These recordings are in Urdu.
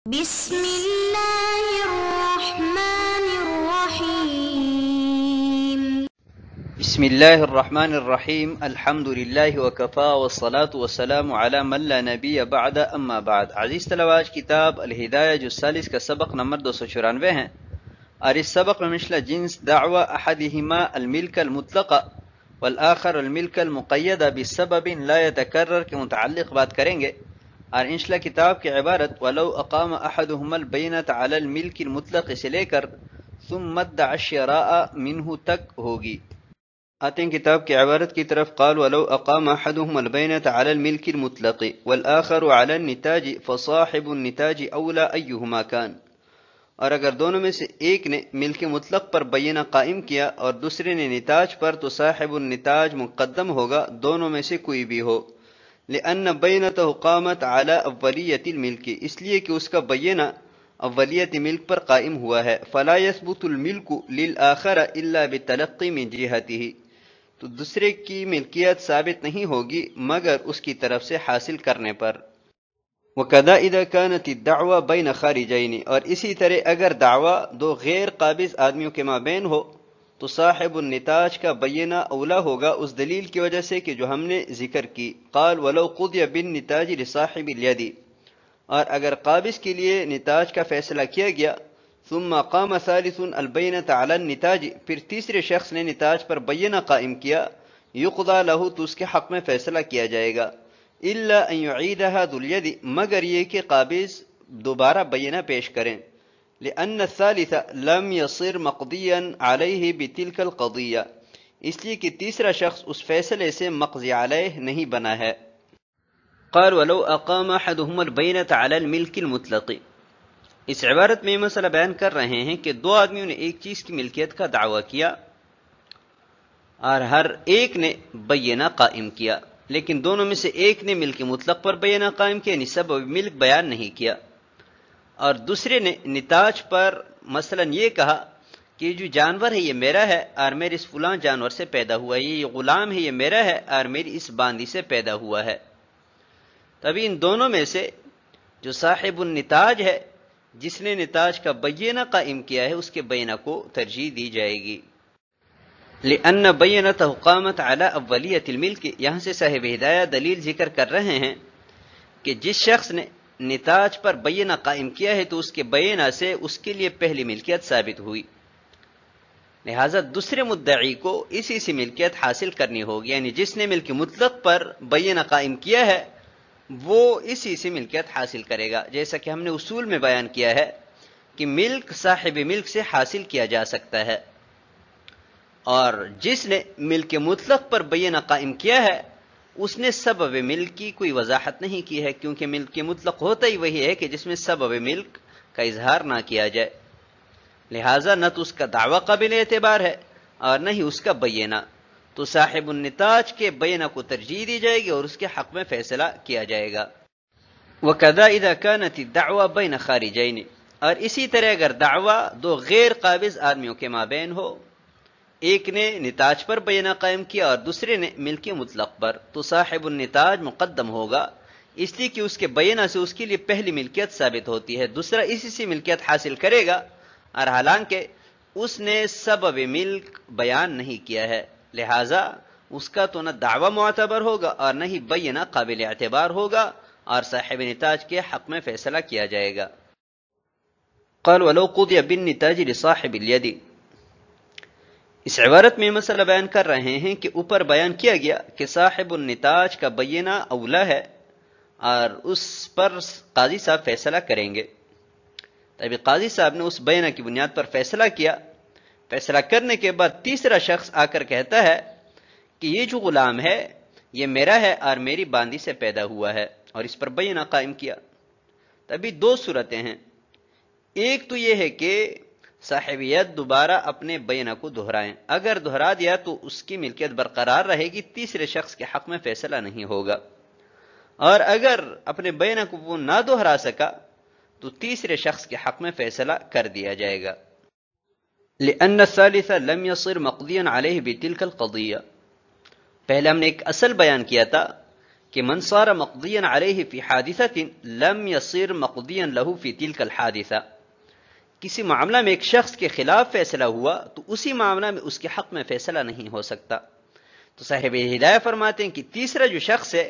بسم الله الرحمن الرحيم. بسم الله الرحمن الرحیم الحمد للہ وکفا والصلاة والسلام علی من لا نبی بعد اما بعد. عزیز طلبہ، آج کتاب الہدایہ جز 40 کا سبق نمبر 294 ہیں، اور اس سبق میں مثل جنس دعوی احدہما الملک المطلق والآخر الملک المقید بسبب لا يتکرر کے متعلق بات کریں گے. اور انشاءاللہ کتاب کی عبارت وَلَوْ أَقَامَ أَحَدُهُمَا الْبَيِّنَةَ عَلَى الْمِلْكِ الْمُطْلَقِ سے لے کر ثُمَّ ادَّعَ الشِّرَاءَ مِنْهُ تک ہوگی. آتے ہیں کتاب کی عبارت کی طرف. قال وَلَوْ أَقَامَ أَحَدُهُمَا الْبَيِّنَةَ عَلَى الْمِلْكِ الْمُطْلَقِ وَالْآخَرُ عَلَى النِّتَاجِ فَصَاحِبُ النِّتَاجِ أَوْلَى أَيُّهُمَا كَانَ. اور اگر دونوں میں سے ایک نے ملک مطلق پر بینہ قائم کیا اور دوسرے نے نتاج پر، تو صاحب النتاج مقدم ہوگا، دونوں میں سے کوئی بھی ہو. لأن بینتہ قامت علی اولیت الملک، اس لیے کہ اس کا بینہ اولیت ملک پر قائم ہوا ہے. فلا یثبت الملک للآخر الا بالتلقی من جہتہ، تو دوسرے کی ملکیت ثابت نہیں ہوگی مگر اس کی طرف سے حاصل کرنے پر. وَكَذَا إِذَا كَانَتِ الدَّعْوَى بَيْنَ خَارِجَيْنِ، اور اسی طرح اگر دعویٰ دو غیر قابض آدمیوں کے مابین ہو تو صاحب النتاج کا بینہ اولا ہوگا، اس دلیل کی وجہ سے کہ جو ہم نے ذکر کی. قال وَلَوْ قُضِيَ بِالنِّتَاجِ لِصَاحِبِ الْيَدِ، اور اگر قابض کے لیے نتاج کا فیصلہ کیا گیا. ثُمَّ قَامَ ثَالِثٌ الْبَيِّنَةَ عَلَى النِّتَاجِ، پھر تیسرے شخص نے نتاج پر بینہ قائم کیا. يُقْضَى لَهُ، تو اس کے حق میں فیصلہ کیا جائے گا. إِلَّا أَن يُعِيدَهَا ذُو الْيَدِ، مگر یہ کہ قابض دوبارہ بینہ پیش کریں. لأن الثالث لم يصر مقضيا عليه بتلك القضية، اس لیے کہ تیسرا شخص اس فیصلے سے مقضی علیہ نہیں بنا ہے. قال ولو اقام احدهما البينة على الملك المطلق، اس عبارت میں یہ مسئلہ بیان کر رہے ہیں کہ دو آدمیوں نے ایک چیز کی ملکیت کا دعویٰ کیا اور ہر ایک نے بینہ قائم کیا، لیکن دونوں میں سے ایک نے ملک مطلق پر بینہ قائم کیا، یعنی سبب ملک بیان نہیں کیا، اور دوسرے نے نتاج پر مثلا یہ کہا کہ جو جانور ہے یہ میرا ہے اور میرے اس فلاں جانور سے پیدا ہوا ہے، یہ غلام ہے یہ میرا ہے اور میری اس باندی سے پیدا ہوا ہے. تبھی ان دونوں میں سے جو صاحب النتاج ہے، جس نے نتاج کا بینہ قائم کیا ہے، اس کے بینہ کو ترجیح دی جائے گی. لأن بینتہ قامت علی اولیت الملک، یہاں سے صاحب ہدایہ دلیل ذکر کر رہے ہیں کہ جس شخص نے نتاج پر بینہ قائم کیا ہے تو اس کے بینہ سے اس کے لیے پہلی ملکیت ثابت ہوئی، لہٰذا دوسرے مدعی کو اسی سے ملکیت حاصل کرنی ہوگی. یعنی جس نے ملک مطلق پر بینہ قائم کیا ہے وہ اسی سے ملکیت حاصل کرے گا، جیسا کہ ہم نے اصول میں بیان کیا ہے کہ ملک صاحب ملک سے حاصل کیا جا سکتا ہے، اور جس نے ملک مطلق پر بینہ قائم کیا ہے اس نے سبب ملک کی کوئی وضاحت نہیں کی ہے، کیونکہ ملک مطلق ہوتا ہی وہی ہے کہ جس میں سبب ملک کا اظہار نہ کیا جائے، لہٰذا نہ تو اس کا دعویٰ قابل اعتبار ہے اور نہ ہی اس کا بینہ. تو صاحب النتاج کے بینہ کو ترجیح دی جائے گی اور اس کے حق میں فیصلہ کیا جائے گا. وَكَذَا إِذَا كَانَتِ الدَّعْوَى بَيْنَ خَارِجَيْنِ، اور اسی طرح اگر دعویٰ دو غیر قابض آدمیوں کے مابین ہو، ایک نے نتاج پر بینہ قائم کیا اور دوسرے نے ملک مطلق پر، تو صاحب النتاج مقدم ہوگا، اس لیے کہ اس کے بینہ سے اس کے لیے پہلی ملکیت ثابت ہوتی ہے، دوسرا اسی سے ملکیت حاصل کرے گا، اور حالانکہ اس نے سبب ملک بیان نہیں کیا ہے، لہٰذا اس کا تو نہ دعویٰ معتبر ہوگا اور نہ ہی بینہ قابل اعتبار ہوگا، اور صاحب نتاج کے حق میں فیصلہ کیا جائے گا. قال ولو قضي بالنتاج لصاحب اليد، اس عبارت میں مسئلہ بیان کر رہے ہیں کہ اوپر بیان کیا گیا کہ صاحب النتاج کا بینہ اولا ہے اور اس پر قاضی صاحب فیصلہ کریں گے. تبھی قاضی صاحب نے اس بینہ کی بنیاد پر فیصلہ کیا. فیصلہ کرنے کے بعد تیسرا شخص آ کر کہتا ہے کہ یہ جو غلام ہے یہ میرا ہے اور میری باندی سے پیدا ہوا ہے، اور اس پر بینہ قائم کیا. تبھی دو صورتیں ہیں، ایک تو یہ ہے کہ صاحبیت دوبارہ اپنے بینہ کو دہرائیں، اگر دہرا دیا تو اس کی ملکیت برقرار رہے گی، تیسرے شخص کے حق میں فیصلہ نہیں ہوگا، اور اگر اپنے بینہ کو وہ نہ دہرا سکا تو تیسرے شخص کے حق میں فیصلہ کر دیا جائے گا. لأن الثالث لم يصر مقضيا عليه بتلك القضية، پہلے ہم نے ایک اصل بیان کیا تھا کہ من صار مقضیا علیہ فی حادثۃ لم یصیر مقضیا لہ فی تلک الحادثہ، کسی معاملہ میں ایک شخص کے خلاف فیصلہ ہوا تو اسی معاملہ میں اس کے حق میں فیصلہ نہیں ہو سکتا۔ تو صاحب ہدایہ فرماتے ہیں کہ تیسرا جو شخص ہے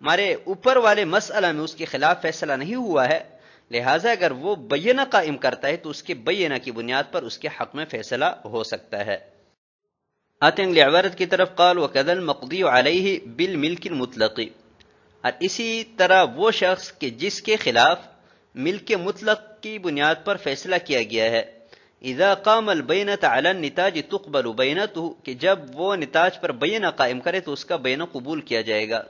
ہمارے اوپر والے مسئلہ میں اس کے خلاف فیصلہ نہیں ہوا ہے، لہٰذا اگر وہ بینہ قائم کرتا ہے تو اس کے بینہ کی بنیاد پر اس کے حق میں فیصلہ ہو سکتا ہے۔ آتے ہیں اگلی عبارت کی طرف، قال وَكَذَا الْمَقْضِيُّ عَلَيْهِ بِالْمِلْكِ الْمُطْلَقِ، اور اسی طرح وہ شخص کہ جس کے خلاف ملک مطلق کی بنیاد پر فیصلہ کیا گیا ہے، اذا قام البینۃ علی النتاج تقبل بینتہ، کہ جب وہ نتاج پر بینہ قائم کرے تو اس کا بینہ قبول کیا جائے گا،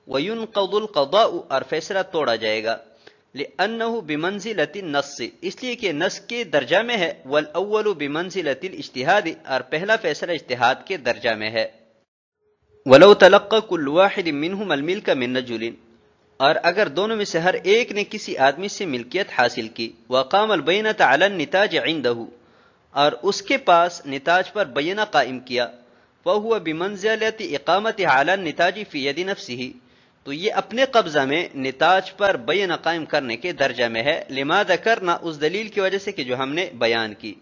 وینقض القضاء، اور فیصلہ توڑا جائے گا، لأنہ بمنزلۃ النص، اس لیے کہ نص کے درجہ میں ہے، والاول بمنزلۃ الاجتہاد، اور پہلا فیصلہ اجتہاد کے درجہ میں ہے۔ ولو تلقى كل واحد منهم الملك من رجل، اور اگر دونوں میں سے ہر ایک نے کسی آدمی سے ملکیت حاصل کی، وقام البینۃ علی النتاج عنده، اور اس کے پاس نتاج پر بینہ قائم کیا، فهو بمنزلۃ اقامته علی النتاج فی ید نفسه، تو یہ اپنے قبضہ میں نتاج پر بینہ قائم کرنے کے درجہ میں ہے، لما ذکرنا، اس دلیل کی وجہ سے کہ جو ہم نے بیان کی۔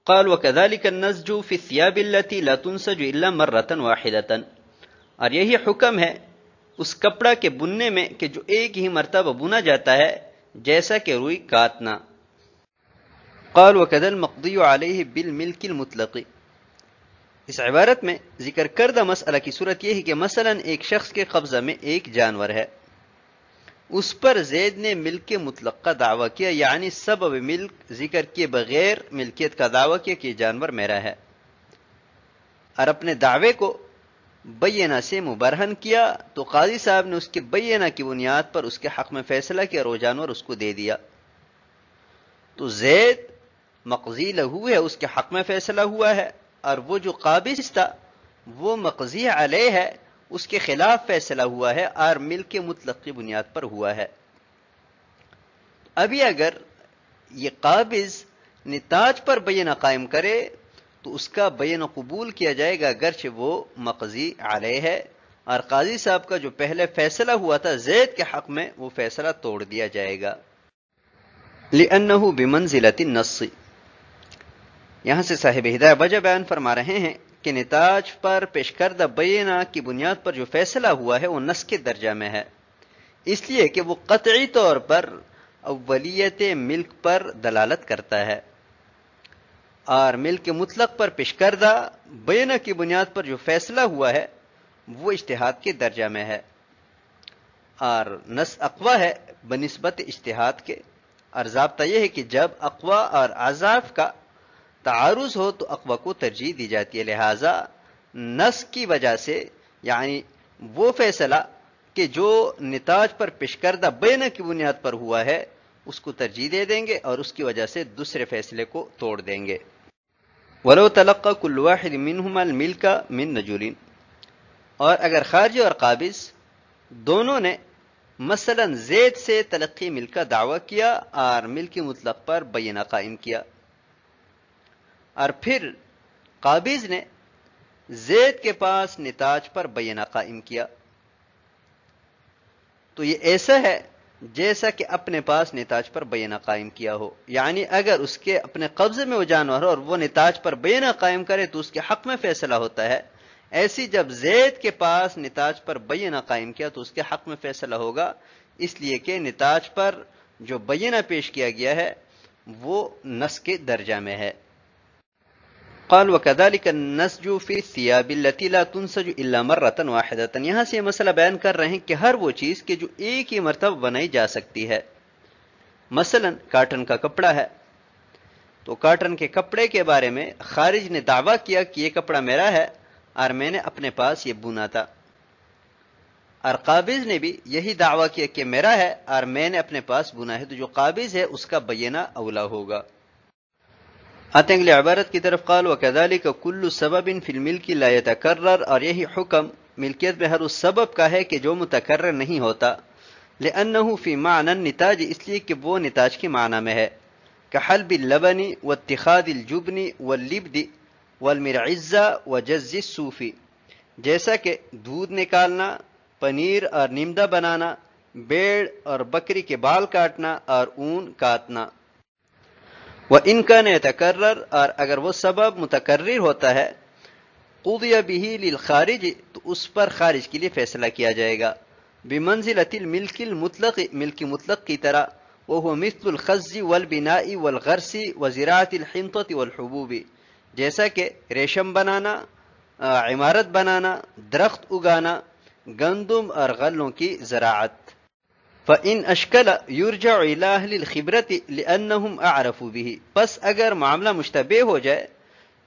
قال وكذلك النسج في الثياب التي لا تنسج الا مرة واحدة، اور یہی حکم ہے اس کپڑا کے بننے میں کہ جو ایک ہی مرتبہ بنا جاتا ہے، جیسا کہ روئی کاتنا۔ قال وكذا المقضي عليه بالملك المطلق، اس عبارت میں ذکر کردہ مسئلہ کی صورت یہ ہے کہ مثلا ایک شخص کے قبضہ میں ایک جانور ہے، اس پر زید نے ملک مطلق کا دعویٰ کیا، یعنی سبب ملک ذکر کیے بغیر ملکیت کا دعویٰ کیا کہ یہ جانور میرا ہے، اور اپنے دعوے کو بینہ سے مبرہن کیا، تو قاضی صاحب نے اس کے بینہ کی بنیاد پر اس کے حق میں فیصلہ کیا اور وہ جانور اس کو دے دیا، تو زید مقضی لہو ہے، اس کے حق میں فیصلہ ہوا ہے، اور وہ جو قابض تھا وہ مقضی علیہ ہے، اس کے خلاف فیصلہ ہوا ہے اور ملک مطلق کی بنیاد پر ہوا ہے۔ ابھی اگر یہ قابض نتاج پر بینہ قائم کرے تو اس کا بینہ قبول کیا جائے گا، اگرچہ وہ مقضی علیہ ہے، اور قاضی صاحب کا جو پہلے فیصلہ ہوا تھا زید کے حق میں وہ فیصلہ توڑ دیا جائے گا، لأنہ بمنزلۃ النص۔ یہاں سے صاحب ہدایہ وجہ بیان فرما رہے ہیں کہ نتاج پر پیش کردہ بینہ کی بنیاد پر جو فیصلہ ہوا ہے وہ نص کے درجہ میں ہے، اس لیے کہ وہ قطعی طور پر اولیت ملک پر دلالت کرتا ہے، اور ملک مطلق پر پیش کردہ بینہ کی بنیاد پر جو فیصلہ ہوا ہے وہ اجتہاد کے درجہ میں ہے، اور نص اقوی ہے بنسبت اجتہاد کے، اور ضابطہ یہ ہے کہ جب اقوی اور اضعاف کا تعارض ہو تو اقوی کو ترجیح دی جاتی ہے، لہٰذا نص کی وجہ سے یعنی وہ فیصلہ کہ جو نتاج پر پیش کردہ بینہ کی بنیاد پر ہوا ہے اس کو ترجیح دے دیں گے اور اس کی وجہ سے دوسرے فیصلے کو توڑ دیں گے۔ وَلَوْ تَلَقَّى كُلُّ وَاحِدٍ مِّنْهُمَا الْمِلْكَ مِن رَجُلٍ، اور اگر خارجی اور قابض دونوں نے مثلا زید سے تلقی ملک کا دعویٰ کیا اور ملک مطلق پر بینہ قائم کیا، اور پھر قابض نے زید کے پاس نتاج پر بینہ قائم کیا، تو یہ ایسا ہے جیسا کہ اپنے پاس نتاج پر بینہ قائم کیا ہو، یعنی اگر اس کے اپنے قبضے میں وہ جانور ہو اور وہ نتاج پر بینہ قائم کرے تو اس کے حق میں فیصلہ ہوتا ہے، ایسی جب زید کے پاس نتاج پر بینہ قائم کیا تو اس کے حق میں فیصلہ ہوگا، اس لیے کہ نتاج پر جو بینہ پیش کیا گیا ہے وہ نص کے درجہ میں ہے۔ قال وكذلك النسج في الثياب التي لا تنسج الا مره واحده، یہاں سے یہ مسئلہ بیان کر رہے ہیں کہ ہر وہ چیز کہ جو ایک ہی مرتبہ بنائی جا سکتی ہے، مثلا کاٹن کا کپڑا ہے، تو کاٹن کے کپڑے کے بارے میں خارج نے دعویٰ کیا کہ یہ کپڑا میرا ہے اور میں نے اپنے پاس یہ بنا تھا، اور قابض نے بھی یہی دعویٰ کیا کہ میرا ہے اور میں نے اپنے پاس بنا ہے، تو جو قابض ہے اس کا بینہ اولا ہوگا۔ آتے ہیں اگلی عبارت کی طرف، قال وكذلك كل سبب في الملك لا يتكرر، اور یہی حکم ملکیت میں ہر اس سبب کا ہے کہ جو متکرر نہیں ہوتا، لأنه في معنى النتاج، اس لیے کہ وہ نتاج کے معنی میں ہے، كحلب اللبن واتخاذ الجبن واللبد والمرعزة وجز الصوف، جیسا کہ دودھ نکالنا، پنیر اور نیمدہ بنانا، بیڑ اور بکری کے بال کاٹنا اور اون کاٹنا۔ وَإِنْ كَانَ يَتَكَرَّرُ، اور اگر وہ سبب متکرر ہوتا ہے، قُضِيَ بِهِ لِلْخَارِجِ، تو اس پر خارج کے لیے فیصلہ کیا جائے گا، بِمَنزِلَةِ الْمِلْكِ الْمُطْلَقِ، ملک مطلق کی طرح، وَهُوَ مِثْلُ الْخَزِّ وَالْبِنَاءِ وَالْغَرْسِ وَزِرَاعَةِ الْحِنطَةِ وَالْحُبُوبِ، جیسا کہ ریشم بنانا، عمارت بنانا، درخت اگانا، گندم اور غلوں کی زراعت۔ فَإِنْ أَشْكَلَ يُرْجَعُ إِلَىٰ أَهْلِ الْخِبْرَةِ لِأَنَّهُمْ أَعْرَفُوا بِهِ، پس اگر معاملہ مشتبہ ہو جائے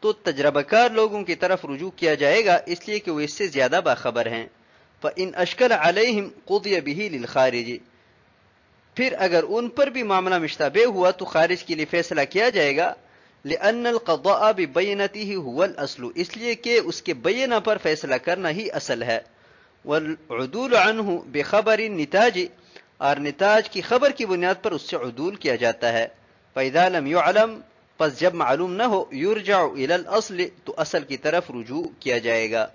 تو تجربہ کار لوگوں کی طرف رجوع کیا جائے گا، اس لیے کہ وہ اس سے زیادہ باخبر ہیں۔ فَإِنْ أَشْكَلَ عَلَيْهِمْ قُضِيَ بِهِ لِلْخَارِجِ، پھر اگر ان پر بھی معاملہ مشتبہ ہوا تو خارج کے لیے فیصلہ کیا جائے گا، لِأَنَّ الْقَضَاءَ بِبَيِّنَتِهِ هُوَ الْأَصْلُ، اس لیے کہ اس کے بینہ پر فیصلہ کرنا ہی اصل ہے۔ وَالْعُدُولُ عَنْهُ بِخَبَرِ النِّتَاجِ، اور نتاج کی خبر کی بنیاد پر اس سے عدول کیا جاتا ہے۔ فَإِذَا لَمْ يُعْلَمْ، پس جب معلوم نہ ہو، يُرْجَعُ إِلَى الْأَصْلِ، تو اصل کی طرف رجوع کیا جائے گا۔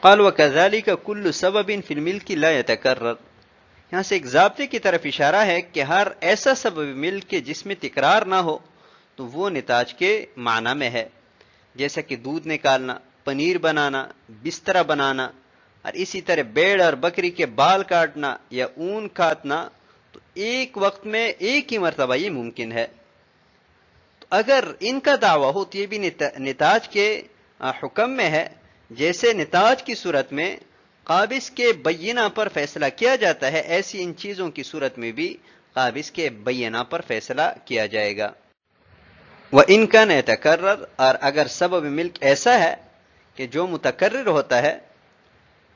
قال وَكَذَلِكَ كُلُّ سَبَبٍ فِي الْمِلْكِ لَا يَتَكَرَّرُ، یہاں سے ایک ضابطے کی طرف اشارہ ہے کہ ہر ایسا سبب ملک کے جس میں تکرار نہ ہو تو وہ نتاج کے معنی میں ہے، جیسا کہ دودھ نکالنا، پنیر بنانا، بسترا بنانا، اور اسی طرح بیڑ اور بکری کے بال کاٹنا یا اون کاٹنا، تو ایک وقت میں ایک ہی مرتبہ یہ ممکن ہے۔ تو اگر ان کا دعویٰ ہو تو یہ بھی نتاج کے حکم میں ہے، جیسے نتاج کی صورت میں قابض کے بینہ پر فیصلہ کیا جاتا ہے، ایسی ان چیزوں کی صورت میں بھی قابض کے بینہ پر فیصلہ کیا جائے گا۔ وَإِنْ كَانَ يَتَكَرَّرُ، اور اگر سبب ملک ایسا ہے کہ جو متکرر ہوتا ہے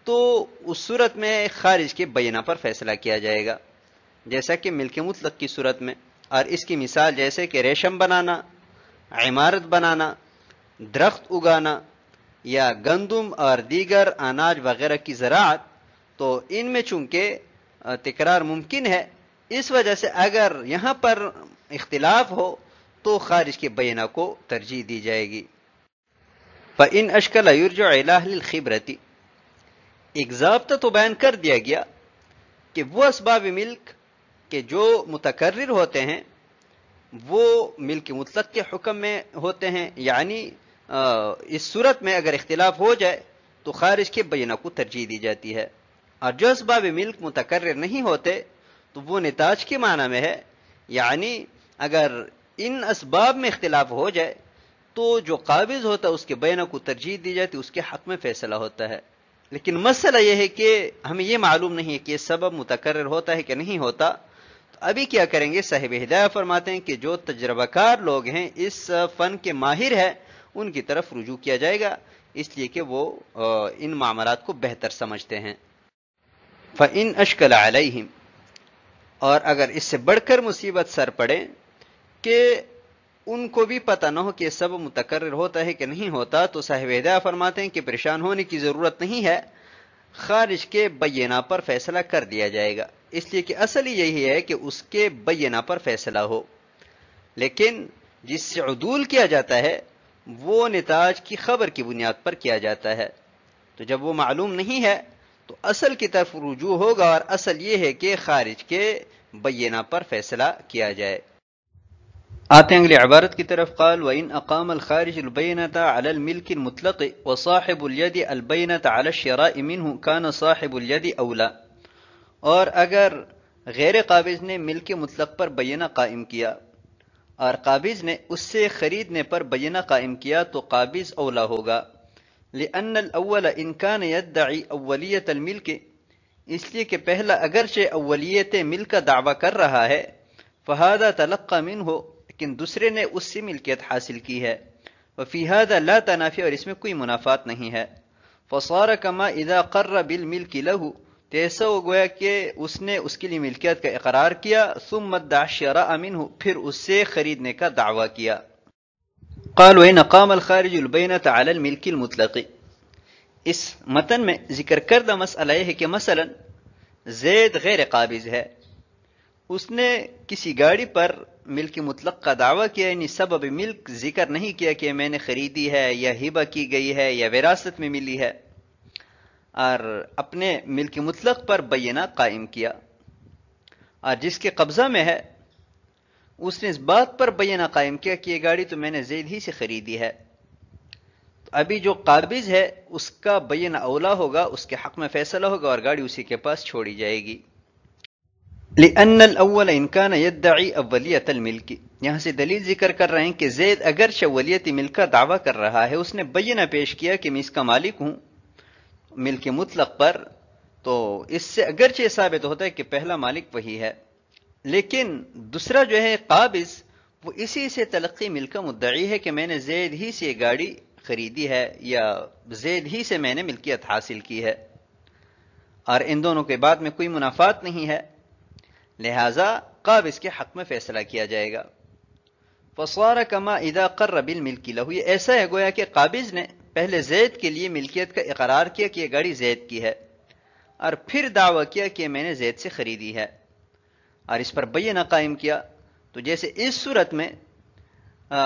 تو اس صورت میں خارج کے بینہ پر فیصلہ کیا جائے گا، جیسا کہ ملک مطلق کی صورت میں۔ اور اس کی مثال جیسے کہ ریشم بنانا، عمارت بنانا، درخت اگانا، یا گندم اور دیگر اناج وغیرہ کی زراعت، تو ان میں چونکہ تکرار ممکن ہے، اس وجہ سے اگر یہاں پر اختلاف ہو تو خارج کے بینہ کو ترجیح دی جائے گی۔ فَإِنْ أَشْكَلَ يُرْجَعُ إِلَىٰ أَهْلِ الْخِبْرَةِ، ایک ضابطہ تو بیان کر دیا گیا کہ وہ اسباب ملک کہ جو متکرر ہوتے ہیں وہ ملک مطلق کے حکم میں ہوتے ہیں، یعنی اس صورت میں اگر اختلاف ہو جائے تو خارج کے بینہ کو ترجیح دی جاتی ہے، اور جو اسباب ملک متکرر نہیں ہوتے تو وہ نتاج کے معنی میں ہے، یعنی اگر ان اسباب میں اختلاف ہو جائے تو جو قابض ہوتا ہے اس کے بینہ کو ترجیح دی جاتی، اس کے حق میں فیصلہ ہوتا ہے۔ لیکن مسئلہ یہ ہے کہ ہمیں یہ معلوم نہیں ہے کہ یہ سبب متکرر ہوتا ہے کہ نہیں ہوتا، تو ابھی کیا کریں گے؟ صاحب ہدایہ فرماتے ہیں کہ جو تجربہ کار لوگ ہیں، اس فن کے ماہر ہیں، ان کی طرف رجوع کیا جائے گا، اس لیے کہ وہ ان معاملات کو بہتر سمجھتے ہیں۔ فَإِنْ أَشْكَلَ عَلَيْهِمْ، اور اگر اس سے بڑھ کر مصیبت سر پڑے کہ ان کو بھی پتہ نہ ہو کہ یہ سبب متکرر ہوتا ہے کہ نہیں ہوتا، تو صاحب ہدایہ فرماتے ہیں کہ پریشان ہونے کی ضرورت نہیں ہے، خارج کے بینہ پر فیصلہ کر دیا جائے گا، اس لیے کہ اصل یہی ہے کہ اس کے بینہ پر فیصلہ ہو۔ لیکن جس سے عدول کیا جاتا ہے وہ نتاج کی خبر کی بنیاد پر کیا جاتا ہے، تو جب وہ معلوم نہیں ہے تو اصل کی طرف رجوع ہوگا، اور اصل یہ ہے کہ خارج کے بینہ پر فیصلہ کیا جائے۔ آتے ہیں اگلی عبارت کی طرف۔ قال وَإِنْ أَقَامَ الْخَارِجُ الْبَيِّنَةَ عَلَى الْمِلْكِ الْمُطْلَقِ وَصَاحِبُ الْيَدِ الْبَيِّنَةَ عَلَى الشِّرَاءِ مِنْهُ كَانَ صَاحِبُ الْيَدِ أَوْلَى، اور اگر غیر قابض نے ملک مطلق پر بینہ قائم کیا اور قابض نے اس سے خریدنے پر بینہ قائم کیا تو قابض اولا ہوگا، لِأَنَّ الْأَوَّلَ إِنْ كَانَ يَدَّعِي أَوَّلِيَّةَ الْمِلْكِ، اس لیے کہ پہلا اگرچہ اولیت ملک کا دعویٰ کر رہا ہے، فَهَذَا تَلَقَّى مِنْهُ، لیکن دوسرے نے اس سے ملکیت حاصل کی ہے، وَفِي هَذَا لَا تَنَافِيَ، اور اس میں کوئی منافات نہیں ہے، فَصَارَ كَمَا إِذَا قَرَّ بِالْمِلْكِ لَهُ، تو ایسا ہو گویا کہ اس نے اس کے لیے ملکیت کا اقرار کیا، ثُمَّ ادَّعَى الشِّرَاءَ مِنْهُ، پھر اس سے خریدنے کا دعویٰ کیا۔ قال وَإِنْ أَقَامَ الْخَارِجُ الْبَيِّنَةَ عَلَى الْمِلْكِ الْمُطْلَقِ، اس متن میں ذکر کردہ مسئلہ یہ ہے کہ مثلا زید غیر قابض ہے، اس نے کسی گاڑی پر ملک مطلق کا دعویٰ کیا، یعنی سبب ملک ذکر نہیں کیا کہ میں نے خریدی ہے یا ہبہ کی گئی ہے یا وراثت میں ملی ہے، اور اپنے ملک مطلق پر بینہ قائم کیا، اور جس کے قبضہ میں ہے اس نے اس بات پر بینہ قائم کیا کہ یہ گاڑی تو میں نے زید ہی سے خریدی ہے، ابھی جو قابض ہے اس کا بینہ اولا ہوگا، اس کے حق میں فیصلہ ہوگا اور گاڑی اسی کے پاس چھوڑی جائے گی۔ لأن الأول إن كان يدعي أولية الملك، یہاں سے دلیل ذکر کر رہے ہیں کہ زید اگرچہ ولیت ملک کا دعویٰ کر رہا ہے، اس نے بینہ پیش کیا کہ میں اس کا مالک ہوں ملک مطلق پر، تو اس سے اگرچہ ثابت ہوتا ہے کہ پہلا مالک وہی ہے، لیکن دوسرا جو ہے قابض، وہ اسی سے تلقی ملک کا مدعی ہے کہ میں نے زید ہی سے یہ گاڑی خریدی ہے یا زید ہی سے میں نے ملکیت حاصل کی ہے، اور ان دونوں کے بعد میں کوئی منافات نہیں ہے، لہذا قابض کے حق میں فیصلہ کیا جائے گا۔ فصار کما اذا قر بالملک لہ، یہ ایسا ہے گویا کہ قابض نے پہلے زید کے لیے ملکیت کا اقرار کیا کہ یہ گاڑی زید کی ہے، اور پھر دعویٰ کیا کہ میں نے زید سے خریدی ہے، اور اس پر بینہ قائم کیا۔ تو جیسے اس صورت میں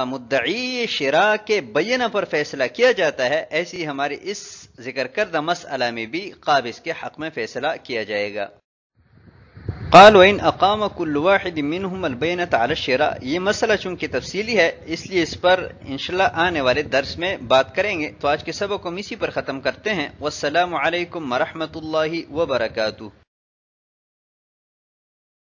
مدعی شراء کے بینہ پر فیصلہ کیا جاتا ہے، ایسی ہمارے اس ذکر کردہ مسئلہ میں بھی قابض کے حق میں فیصلہ کیا جائے گا۔ قال وَإِنْ أَقَامَ كُلُّ وَاحِدٍ مِّنْهُمَ الْبَيْنَةَ عَلَى الشِّرَاءِ، یہ مسئلہ چونکہ تفصیلی ہے اس لیے اس پر انشاءاللہ آنے والے درس میں بات کریں گے، تو آج کے سبق کو ہم اسی پر ختم کرتے ہیں۔ والسلام علیکم ورحمۃ اللہ وبرکاتہ۔